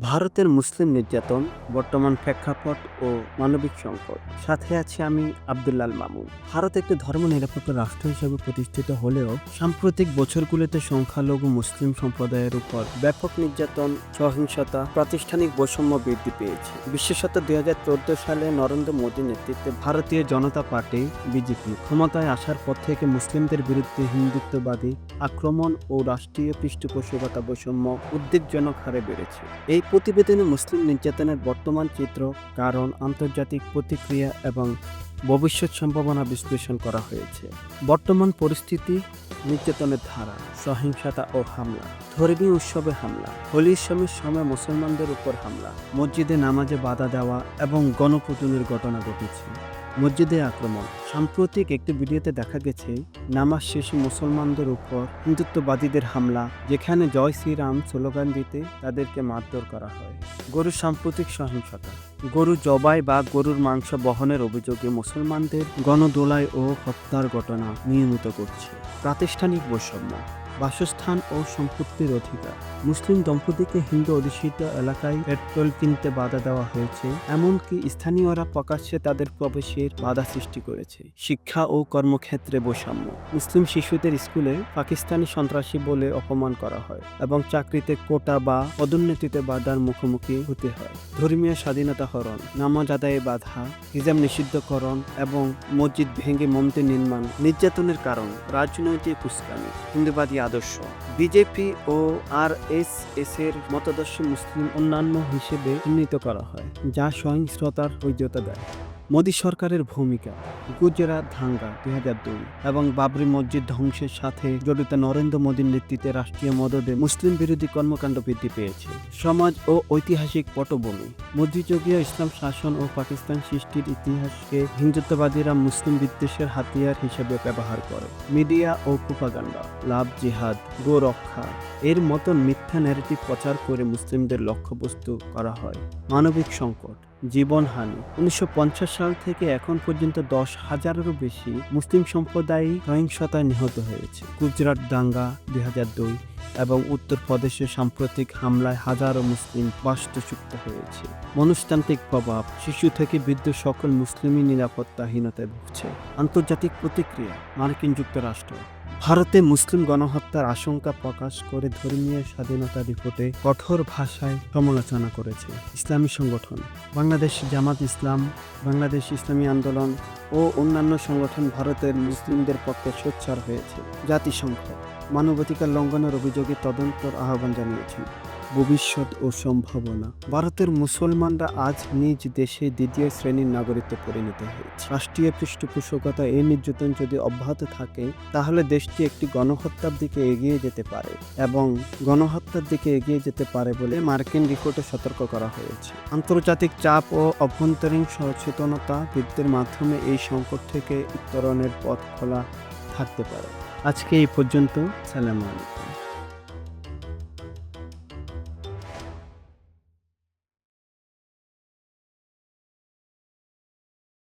ভারতের মুসলিম নির্যাতন, বর্তমান প্রেক্ষাপট ও মানবিক সংকট। সাথে আছি আমি আব্দুল্লাল মামুন। ভারত একটি ধর্মনিরপেক্ষ রাষ্ট্র হিসেবে প্রতিষ্ঠিত হলেও সাম্প্রতিক বছরগুলোতে সংখ্যালঘু মুসলিম সম্প্রদায়ের উপর ব্যাপক নির্যাতন, সহিংসতা, প্রাতিষ্ঠানিক বৈষম্য বৃদ্ধি পেয়েছে। বিশেষত 2014 সালে নরেন্দ্র মোদীর নেতৃত্বে ভারতীয় জনতা পার্টি বিজেপি ক্ষমতায় আসার পর থেকে মুসলিমদের বিরুদ্ধে হিন্দুত্ববাদী আক্রমণ ও রাষ্ট্রীয় পৃষ্ঠপোষকতা বৈষম্য উদ্বেগজনক হারে বেড়েছে। এই প্রতিবেদনে মুসলিম নির্যাতনের বর্তমান চিত্র, কারণ, আন্তর্জাতিক প্রতিক্রিয়া এবং ভবিষ্যৎ সম্ভাবনা বিশ্লেষণ করা হয়েছে। বর্তমান পরিস্থিতি: নির্যাতনের ধারা, সহিংসতা ও হামলা, ধর্মীয় উৎসবে হামলা, হোলি উৎসবের সময় মুসলমানদের উপর হামলা, মসজিদে নামাজে বাধা দেওয়া এবং গণপিটুনির ঘটনা ঘটেছে। মসজিদে আক্রমণ: সাম্প্রতিক একটি ভিডিওতে দেখা গেছে নামাজ শেষে মুসলমানদের উপর হিন্দুত্ববাদীদের হামলা, যেখানে জয় শ্রীরাম স্লোগান দিতে তাদেরকে মারধর করা হয়। গরুর সাম্প্রতিক সহিংসতা: গরু জবাই বা গরুর মাংস বহনের অভিযোগে মুসলমানদের গণদোলাই ও হত্যার ঘটনা নিয়মিত করছে। প্রাতিষ্ঠানিক বৈষম্য: বাসস্থান ও সম্পত্তির অধিকার, মুসলিম দম্পতিকে হিন্দু অধ্যুষিত এলাকায় পেট্রোল কিনতে বাধা দেওয়া হয়েছে, এমনকি স্থানীয়রা প্রকাশ্যে তাদের প্রবেশের বাধা সৃষ্টি করেছে। শিক্ষা ও কর্মক্ষেত্রে বৈষম্য: মুসলিম শিশুদের স্কুলে পাকিস্তানি সন্ত্রাসী বলে অপমান করা হয় এবং চাকরিতে কোটা বা পদোন্নতিতে বাধার মুখোমুখি হতে হয়। ধর্মীয় স্বাধীনতা হরণ: নামাজ আদায়ে বাধা, হিজাব নিষিদ্ধকরণ এবং মসজিদ ভেঙে মন্দির নির্মাণ। নির্যাতনের কারণ: রাজনৈতিক উস্কানি, হিন্দুবাদী আদর্শ, বিজেপি ও আরএসএস এর মতাদর্শ মুসলিম অন্যান্য হিসেবে চিহ্নিত করা হয়, যা সহিংসতার বৈধতা দেয়। মোদী সরকারের ভূমিকা: গুজরাট দাঙ্গা 2002 এবং বাবরি মসজিদ ধ্বংসের সাথে জড়িত নরেন্দ্র মোদীর নেতৃত্বে রাষ্ট্রীয় মদদে মুসলিম বিরোধী কর্মকাণ্ড বৃদ্ধি পেয়েছে। সমাজ ও ঐতিহাসিক পটভূমি: মধ্যযুগীয় ইসলাম শাসন ও পাকিস্তান সৃষ্টির ইতিহাসকে হিন্দুত্ববাদীরা মুসলিম বিদ্বেষের হাতিয়ার হিসেবে ব্যবহার করে। মিডিয়া ও প্রোপাগান্ডা: লাভ জিহাদ, গোরক্ষা এর মতন মিথ্যা ন্যারেটিভ প্রচার করে মুসলিমদের লক্ষ্যবস্তু করা হয়। মানবিক সংকট: জীবনহানি: 1950 সাল থেকে এখন পর্যন্ত 10,000-এরও বেশি মুসলিম সম্প্রদায় সহিংসতায় নিহত হয়েছে। গুজরাট দাঙ্গা 2002 এবং উত্তরপ্রদেশের সাম্প্রতিক হামলায় হাজারো মুসলিম বাস্তুচ্যুত হয়েছে। মনস্তান্ত্রিক প্রভাব: শিশু থেকে বৃদ্ধ সকল মুসলিমই নিরাপত্তাহীনতায় ভুগছে। আন্তর্জাতিক প্রতিক্রিয়া: মার্কিন যুক্তরাষ্ট্র ভারতে মুসলিম গণহত্যার আশঙ্কা প্রকাশ করে ধর্মীয় স্বাধীনতা রিপোর্টে কঠোর ভাষায় সমালোচনা করেছে। ইসলামী সংগঠন: বাংলাদেশ জামাত ইসলাম, বাংলাদেশ ইসলামী আন্দোলন ও অন্যান্য সংগঠন ভারতের মুসলিমদের পক্ষে সোচ্চার হয়েছে। জাতিসংঘ মানবাধিকার লঙ্ঘনের অভিযোগে তদন্তের আহ্বান জানিয়েছেন। ভবিষ্যৎ ও সম্ভাবনা: ভারতের মুসলমানরা আজ নিজ দেশে দ্বিতীয় শ্রেণীর নাগরিকত্বে পরিণত হয়েছে। রাষ্ট্রীয় পৃষ্ঠপোষকতা: এই নির্যাতন যদি অব্যাহত থাকে তাহলে দেশটি একটি গণহত্যার দিকে এগিয়ে যেতে পারে এবং গণহত্যার দিকে এগিয়ে যেতে পারে বলে মার্কিন রিপোর্টে সতর্ক করা হয়েছে। আন্তর্জাতিক চাপ ও অভ্যন্তরীণ সচেতনতা বৃদ্ধির মাধ্যমে এই সংকট থেকে উত্তরণের পথ খোলা থাকতে পারে। আজকে এই পর্যন্ত। সালামু আলাইকুম।